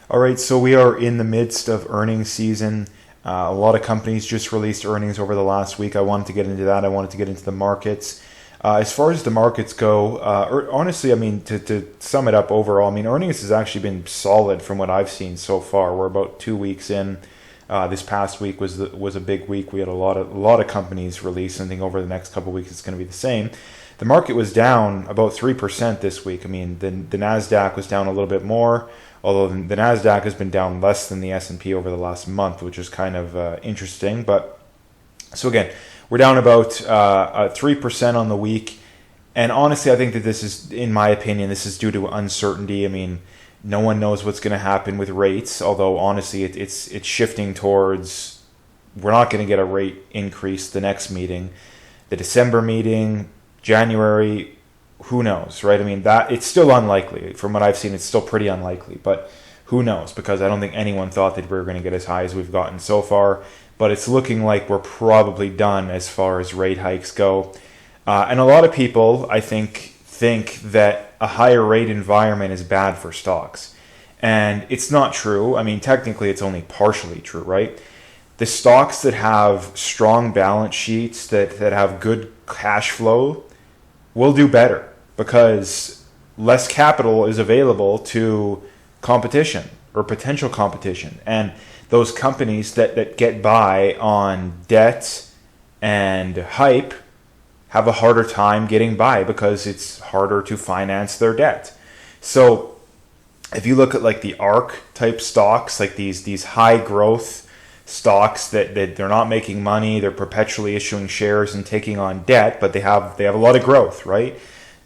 All right, so we are in the midst of earnings season. A lot of companies just released earnings over the last week. I wanted to get into that. I wanted to get into the markets. As far as the markets go, honestly, I mean, to sum it up overall, I mean, earnings has actually been solid from what I've seen so far. We're about 2 weeks in. This past week was a big week. We had a lot of companies release. I think over the next couple of weeks it's going to be the same. The market was down about 3% this week. I mean, the Nasdaq was down a little bit more, although the Nasdaq has been down less than the S&P over the last month, which is kind of interesting. But so again, we're down about 3% on the week, and honestly, I think that this is, in my opinion, this is due to uncertainty. I mean, no one knows what's going to happen with rates, although honestly, it's shifting towards we're not going to get a rate increase the next meeting, the December meeting, January. Who knows, right? I mean, that it's still unlikely. From what I've seen, it's still pretty unlikely, but who knows? Because I don't think anyone thought that we were going to get as high as we've gotten so far. But it's looking like we're probably done as far as rate hikes go. And a lot of people, I think that a higher rate environment is bad for stocks. And it's not true. I mean, technically, it's only partially true, right? The stocks that have strong balance sheets, that have good cash flow, will do better because less capital is available to competition or potential competition. And those companies that get by on debt and hype have a harder time getting by because it's harder to finance their debt. So if you look at like the ARK type stocks, like these high growth stocks that they're not making money, they're perpetually issuing shares and taking on debt, but they have a lot of growth, right?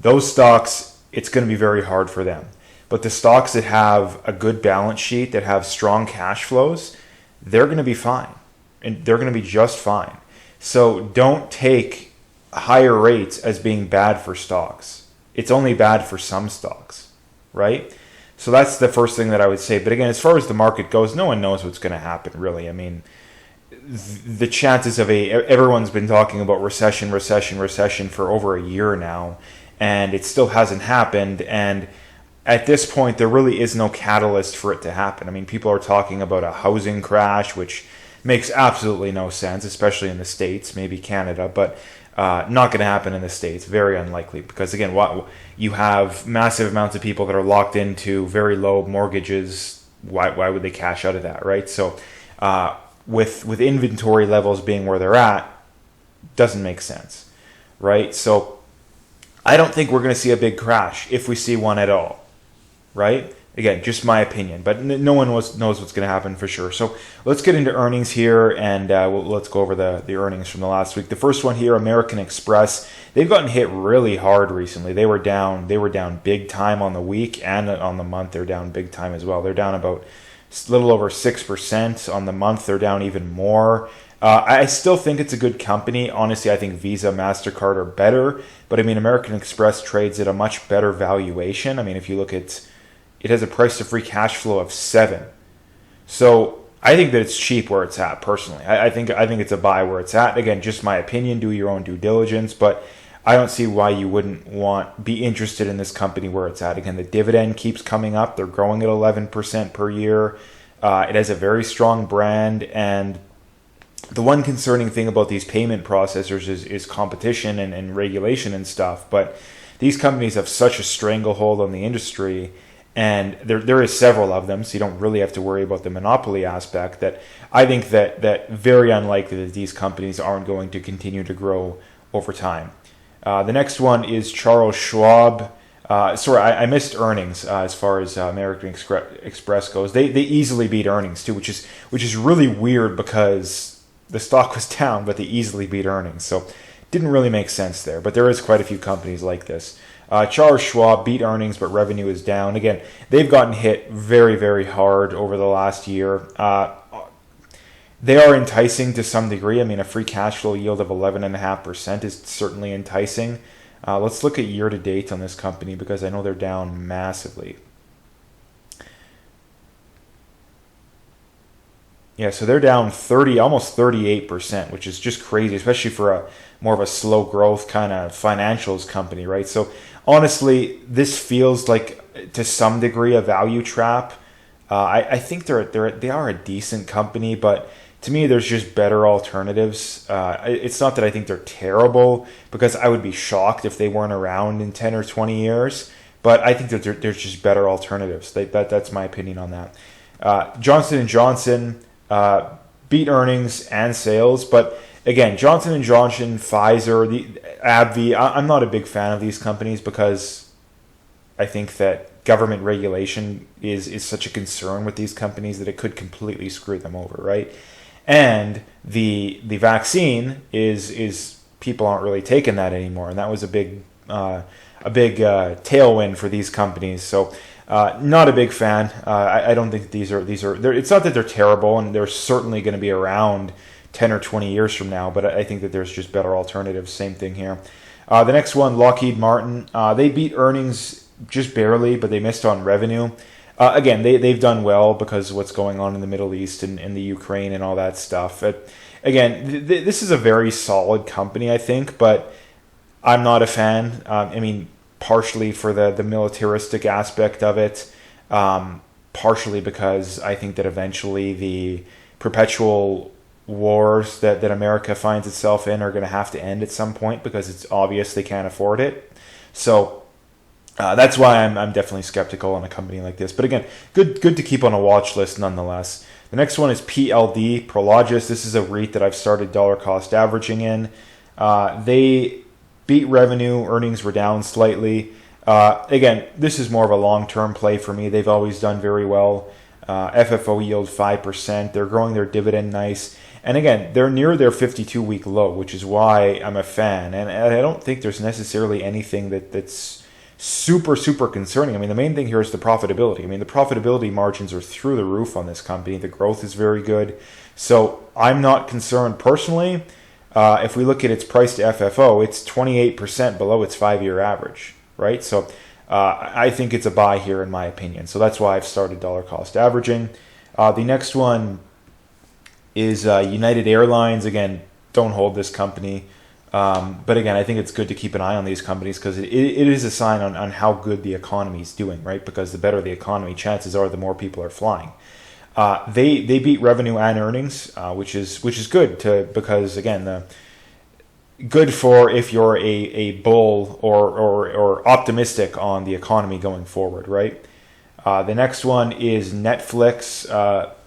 Those stocks, it's going to be very hard for them. But the stocks that have a good balance sheet, that have strong cash flows, they're going to be fine. And they're going to be just fine. So don't take higher rates as being bad for stocks. It's only bad for some stocks, right? So that's the first thing that I would say. But again, as far as the market goes, no one knows what's going to happen, really. I mean, the chances of everyone's been talking about recession for over a year now, and it still hasn't happened. And at this point, there really is no catalyst for it to happen. I mean, people are talking about a housing crash, which makes absolutely no sense, especially in the States, maybe Canada, but not going to happen in the States. Very unlikely because, again, you have massive amounts of people that are locked into very low mortgages. Why would they cash out of that, right? So with inventory levels being where they're at, doesn't make sense, right? So I don't think we're going to see a big crash if we see one at all, right? Again, just my opinion, but no one knows what's going to happen for sure. So let's get into earnings here, and let's go over the earnings from the last week. The first one here, American Express. They've gotten hit really hard recently. They were down big time on the week, and on the month they're down big time as well. They're down about a little over 6% on the month. They're down even more. I still think it's a good company. Honestly, I think Visa, MasterCard are better, but I mean, American Express trades at a much better valuation. I mean, if you look at it, has a price to free cash flow of 7. So I think that it's cheap where it's at, personally. I think it's a buy where it's at. Again, just my opinion, do your own due diligence, but I don't see why you wouldn't be interested in this company where it's at. Again, the dividend keeps coming up. They're growing at 11% per year. It has a very strong brand, and the one concerning thing about these payment processors is competition and regulation and stuff, but these companies have such a stranglehold on the industry, and there is several of them, so you don't really have to worry about the monopoly aspect, that I think that very unlikely that these companies aren't going to continue to grow over time. The next one is Charles Schwab. I missed earnings as far as American Express goes. They easily beat earnings too, which is really weird because the stock was down, but they easily beat earnings. So didn't really make sense there. But there is quite a few companies like this. Charles Schwab beat earnings, but revenue is down. Again, they've gotten hit very, very hard over the last year. They are enticing to some degree. I mean, a free cash flow yield of 11.5% is certainly enticing. Let's look at year-to-date on this company because I know they're down massively. Yeah, so they're down almost 38%, which is just crazy, especially for more of a slow growth kind of financials company, right? So honestly, this feels like to some degree a value trap. I think they are a decent company, but to me, there's just better alternatives. It's not that I think they're terrible, because I would be shocked if they weren't around in 10 or 20 years. But I think that there's just better alternatives. That's my opinion on that. Johnson & Johnson beat earnings and sales, but again, Johnson & Johnson, Pfizer, the AbbVie, I'm not a big fan of these companies because I think that government regulation is such a concern with these companies that it could completely screw them over, right? And the vaccine is people aren't really taking that anymore, and that was a big tailwind for these companies. So not a big fan. I don't think these are it's not that they're terrible, and they're certainly going to be around 10 or 20 years from now, but I think that there's just better alternatives. Same thing here. The next one, Lockheed Martin, they beat earnings just barely, but they missed on revenue. Again, they've done well because of what's going on in the Middle East and the Ukraine and all that stuff. Again, this is a very solid company, I think, but I'm not a fan. I mean, partially for the militaristic aspect of it, partially because I think that eventually the perpetual wars that America finds itself in are going to have to end at some point because it's obvious they can't afford it. So that's why I'm definitely skeptical on a company like this. But again, good to keep on a watch list nonetheless. The next one is PLD, Prologis. This is a REIT that I've started dollar cost averaging in. They beat revenue, earnings were down slightly. Again, this is more of a long-term play for me. They've always done very well. FFO yield 5%. They're growing their dividend nice. And again, they're near their 52-week low, which is why I'm a fan. And I don't think there's necessarily anything that's super, super concerning. I mean, the main thing here is the profitability. I mean, the profitability margins are through the roof on this company. The growth is very good. So I'm not concerned personally. If we look at its price to FFO, it's 28% below its 5-year average, right? So I think it's a buy here in my opinion. So that's why I've started dollar cost averaging. The next one is United Airlines. Again, don't hold this company. But again, I think it's good to keep an eye on these companies because it is a sign on how good the economy is doing, right? Because the better the economy, chances are the more people are flying. They beat revenue and earnings, which is good because again, good for if you're a bull or optimistic on the economy going forward, right? The next one is Netflix.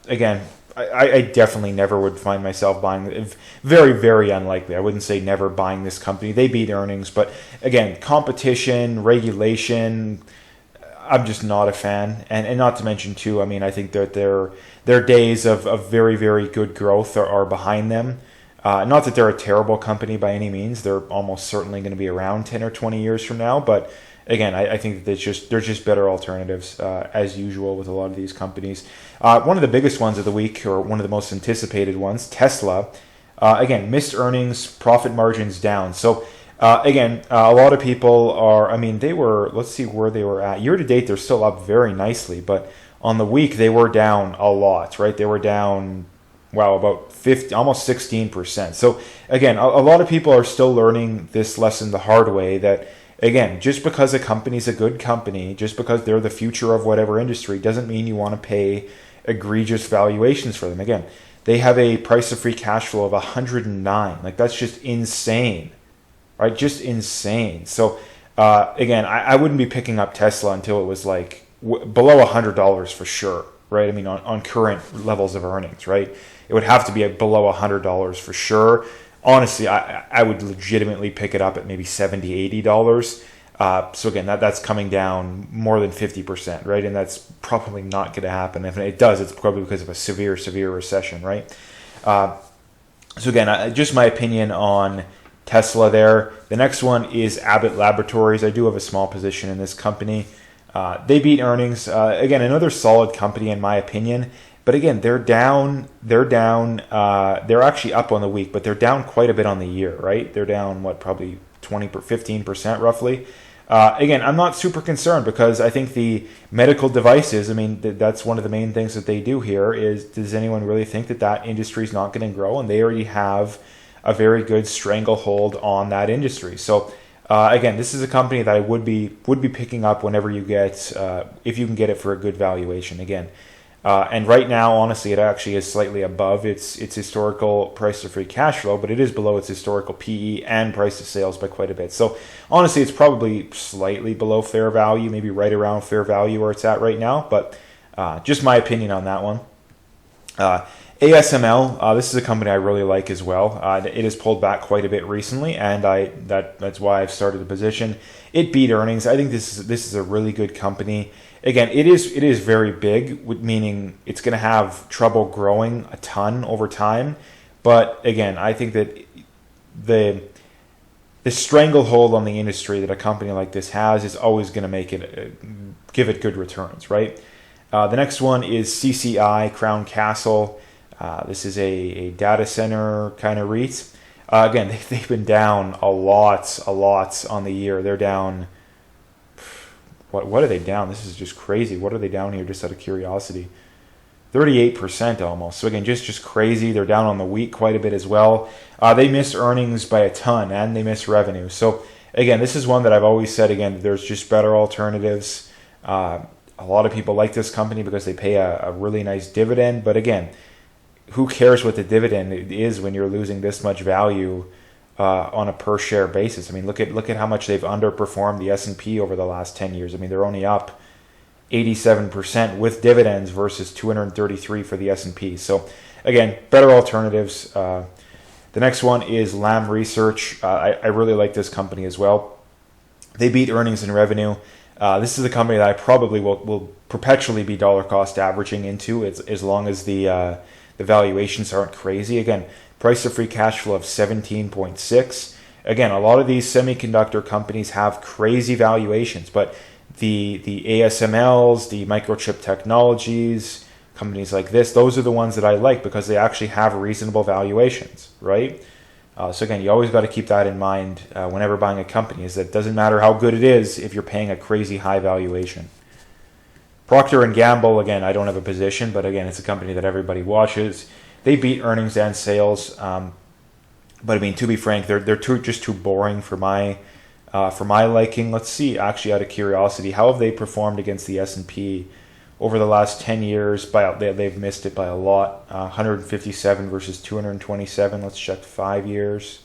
Again, I definitely never would find myself buying. Very, very unlikely. I wouldn't say never buying this company. They beat earnings, but again, competition, regulation, I'm just not a fan. And not to mention too, I mean, I think that their days of very, very good growth are behind them. Not that they're a terrible company by any means. They're almost certainly going to be around 10 or 20 years from now, but again, I think that there's just better alternatives as usual with a lot of these companies. One of the biggest ones of the week, or one of the most anticipated ones, Tesla. Again, missed earnings, profit margins down. So again, a lot of people are. I mean, let's see where they were at. Year to date, they're still up very nicely, but on the week they were down a lot. Right, they were down. Wow, about 50, almost 16%. So again, a lot of people are still learning this lesson the hard way that. Again, just because a company's a good company, just because they're the future of whatever industry, doesn't mean you want to pay egregious valuations for them. Again, they have a price of free cash flow of 109. Like, that's just insane, right? Just insane. So, again, I wouldn't be picking up Tesla until it was like below $100 for sure, right? I mean, on current levels of earnings, right? It would have to be below $100 for sure. Honestly, I would legitimately pick it up at maybe $70, $80. So again, that's coming down more than 50%, right? And that's probably not going to happen. If it does, it's probably because of a severe, severe recession, right? So again, just my opinion on Tesla there. The next one is Abbott Laboratories. I do have a small position in this company. They beat earnings. Again, another solid company in my opinion. But again, they're down. They're actually up on the week, but they're down quite a bit on the year, right? They're down, probably 15% roughly. Again, I'm not super concerned because I think the medical devices, I mean, that's one of the main things that they do here is, does anyone really think that industry is not going to grow? And they already have a very good stranglehold on that industry. So again, this is a company that I would be picking up whenever you get, if you can get it for a good valuation. Again, And right now, honestly, it actually is slightly above its historical price to free cash flow, but it is below its historical PE and price to sales by quite a bit. So honestly, it's probably slightly below fair value, maybe right around fair value where it's at right now. But just my opinion on that one. ASML, this is a company I really like as well. It has pulled back quite a bit recently, and that's why I've started a position. It beat earnings. I think this is a really good company. Again, it is very big, meaning it's going to have trouble growing a ton over time. But again, I think that the stranglehold on the industry that a company like this has is always going to make it give it good returns, right? The next one is CCI, Crown Castle. This is a data center kind of REIT. Again, they've been down a lot on the year. They're down. What are they down? This is just crazy. What are they down here? Just out of curiosity, 38% almost. So again, just crazy. They're down on the week quite a bit as well. They miss earnings by a ton, and they miss revenue. So again, this is one that I've always said. Again, there's just better alternatives. A lot of people like this company because they pay a really nice dividend. But again, who cares what the dividend is when you're losing this much value on a per share basis? I mean, look at how much they've underperformed the S&P over the last 10 years. I mean, they're only up 87% with dividends versus 233 for the S&P. So again, better alternatives. The next one is Lam Research. I really like this company as well. They beat earnings and revenue. This is a company that I probably will perpetually be dollar cost averaging into as long as the valuations aren't crazy. Again, price to free cash flow of 17.6. Again, a lot of these semiconductor companies have crazy valuations, but the ASMLs, the microchip technologies, companies like this, those are the ones that I like because they actually have reasonable valuations, right? So again, you always got to keep that in mind whenever buying a company, is that it doesn't matter how good it is if you're paying a crazy high valuation. Procter & Gamble, again, I don't have a position, but again, it's a company that everybody watches. They beat earnings and sales, but I mean, to be frank, they're just too boring for my liking. Let's see, actually, out of curiosity, how have they performed against the S&P over the last 10 years? They've missed it by a lot. 157 versus 227. Let's check 5 years.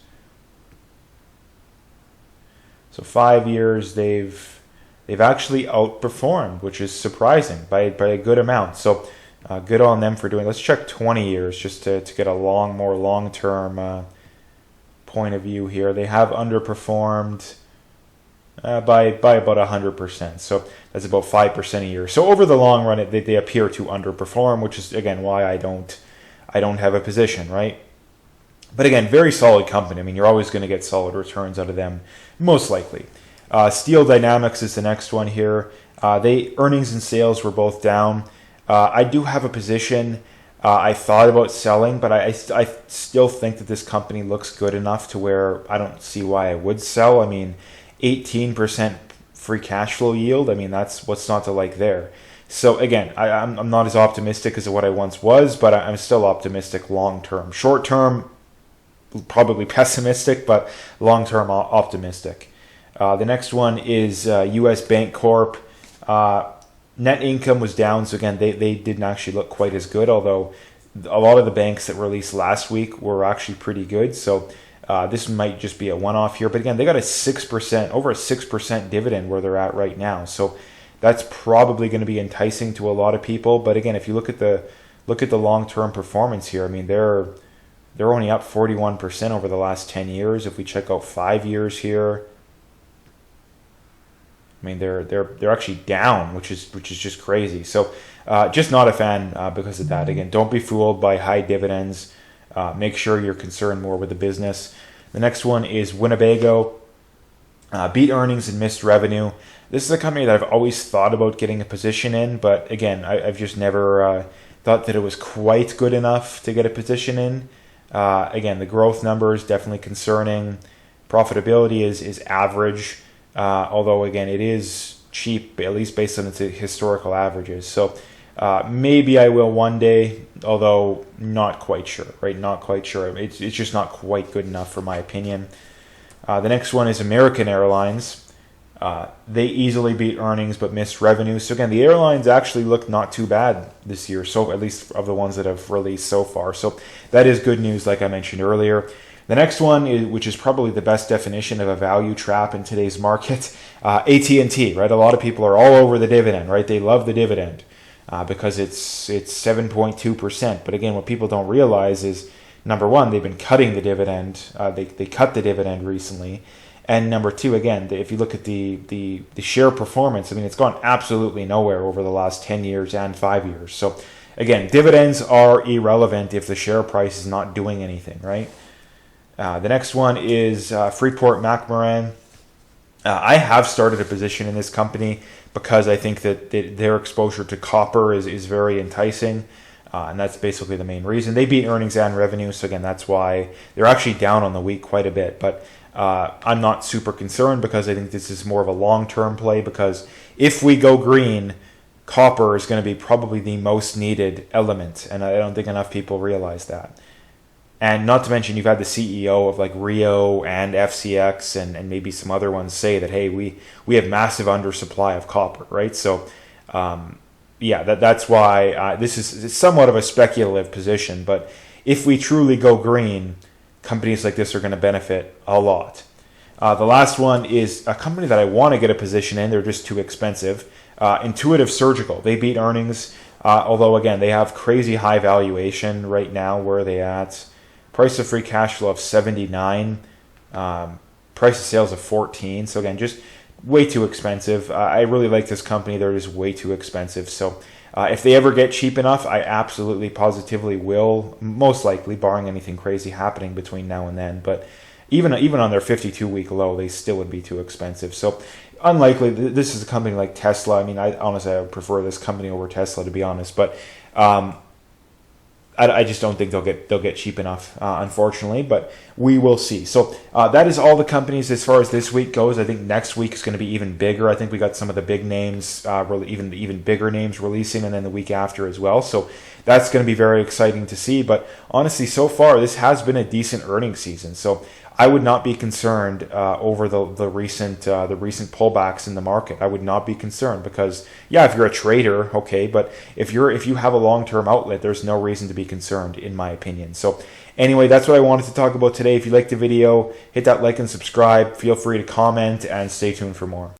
So 5 years, they've actually outperformed, which is surprising by a good amount. So good on them for doing. Let's check 20 years just to get a more long-term point of view here. They have underperformed by about 100%. So that's about 5% a year. So over the long run, they appear to underperform, which is again why I don't have a position, right? But again, very solid company. I mean, you're always going to get solid returns out of them, most likely. Steel Dynamics is the next one here. Earnings and sales were both down. I do have a position. I thought about selling, but I still think that this company looks good enough to where I don't see why I would sell. I mean, 18% free cash flow yield. I mean, that's what's not to like there. So again, I'm not as optimistic as what I once was, but I'm still optimistic long term. Short term, probably pessimistic, but long term optimistic. The next one is U.S. Bank Corp. Net income was down, so again, they didn't actually look quite as good, although a lot of the banks that released last week were actually pretty good. So this might just be a one-off here. But again, they got over a 6% dividend where they're at right now. So that's probably going to be enticing to a lot of people. But again, if you look at the long-term performance here, I mean, they're only up 41% over the last 10 years. If we check out 5 years here, I mean, they're actually down, which is just crazy. So just not a fan because of that. Again, don't be fooled by high dividends. Make sure you're concerned more with the business. The next one is Winnebago. Beat earnings and missed revenue. This is a company that I've always thought about getting a position in, but again, I've just never thought that it was quite good enough to get a position in. Again, the growth numbers definitely concerning. Profitability is average. Although, again, it is cheap, at least based on its historical averages. So maybe I will one day, although not quite sure, right? Not quite sure. It's just not quite good enough for my opinion. The next one is American Airlines. They easily beat earnings but missed revenue. So again, the airlines actually look not too bad this year, so at least of the ones that have released so far. So that is good news, like I mentioned earlier. The next one, which is probably the best definition of a value trap in today's market, AT&T, right? A lot of people are all over the dividend, right? They love the dividend because it's 7.2%. But again, what people don't realize is, number one, they've been cutting the dividend. They cut the dividend recently. And number two, again, if you look at the share performance, I mean, it's gone absolutely nowhere over the last 10 years and 5 years. So again, dividends are irrelevant if the share price is not doing anything, right? The next one is Freeport-McMoRan. I have started a position in this company because I think that their exposure to copper is very enticing. And that's basically the main reason. They beat earnings and revenue, so again, that's why they're actually down on the week quite a bit. But I'm not super concerned because I think this is more of a long-term play, because if we go green, copper is going to be probably the most needed element, and I don't think enough people realize that. And not to mention, you've had the CEO of like Rio and FCX and maybe some other ones say that, hey, we have massive undersupply of copper, right? So yeah, that's why this is somewhat of a speculative position. But if we truly go green, companies like this are going to benefit a lot. The last one is a company that I want to get a position in. They're just too expensive. Intuitive Surgical. They beat earnings, although, again, they have crazy high valuation right now. Where are they at? Price of free cash flow of 79. Price of sales of 14. So, again, just way too expensive. I really like this company. They're just way too expensive. So if they ever get cheap enough, I absolutely positively will, most likely, barring anything crazy happening between now and then. But even on their 52-week low, they still would be too expensive. So unlikely. This is a company like Tesla. I mean, I would prefer this company over Tesla, to be honest. But I just don't think they'll get cheap enough, unfortunately, but we will see. So that is all the companies as far as this week goes. I think next week is going to be even bigger. I think we got some of the big names, even bigger names releasing, and then the week after as well. So that's going to be very exciting to see. But honestly, so far this has been a decent earnings season. So I would not be concerned over the recent pullbacks in the market. I would not be concerned because, yeah, if you're a trader, okay, but if you have a long-term outlet, there's no reason to be concerned, in my opinion. So anyway, that's what I wanted to talk about today. If you liked the video, hit that like and subscribe. Feel free to comment and stay tuned for more.